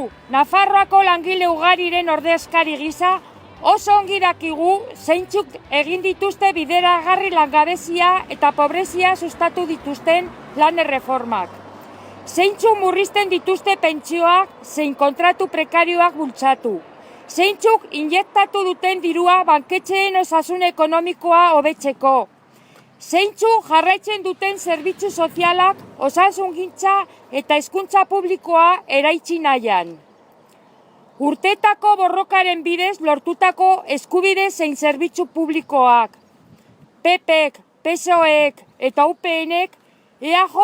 Gu, Nafarroako langile ugariren ordezkari gisa, oso ongi dakigu zeintzuk egin dituzte bideragarri langabezia eta pobrezia sustatu dituzten lan erreformak. Zeintzuk murrizten dituzte pentsioak zein kontratu prekarioak bultzatu. Zeintzuk injektatu duten dirua banketxeen osasun ekonomikoa hobetzeko. Zeintzuk jarraitzen duten zerbitzu sozialak, osasungintza eta hezkuntza publikoa eraitsi nahian. Urtetako borrokaren bidez lortutako eskubide zein zerbitzu publikoak. PPek, PSOEek eta UPNek EAJ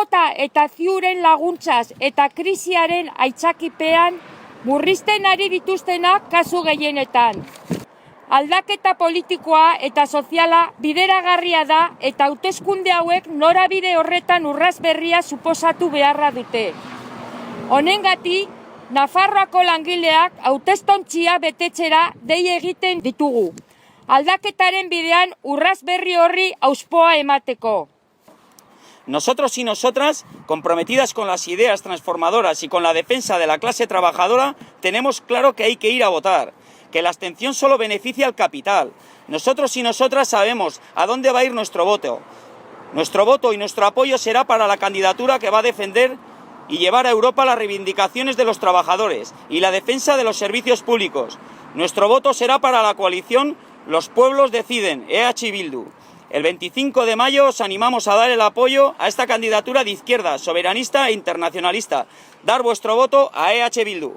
eta CIUren laguntzaz eta krisiaren aitzakipean murrizten ari dituztenak kasu gehienetan. Aldaketa politikoa eta soziala bideragarria da eta hauteskunde hauek norabide horretan urrats berria suposatu beharra dute. Honengatik, Nafarroako langileak hautestontzia betetzera dei egiten ditugu. Aldaketaren bidean urrats berri horri auspoa emateko. Nosotros y nosotras, comprometidas con las ideas transformadoras y con la defensa de la clase trabajadora, tenemos claro que hay que ir a votar, que la abstención solo beneficia al capital. Nosotros y nosotras sabemos a dónde va a ir nuestro voto. Nuestro voto y nuestro apoyo será para la candidatura que va a defender y llevar a Europa las reivindicaciones de los trabajadores y la defensa de los servicios públicos. Nuestro voto será para la coalición Los Pueblos Deciden, EH Bildu. El 25 de mayo os animamos a dar el apoyo a esta candidatura de izquierda, soberanista e internacionalista. Dar vuestro voto a EH Bildu.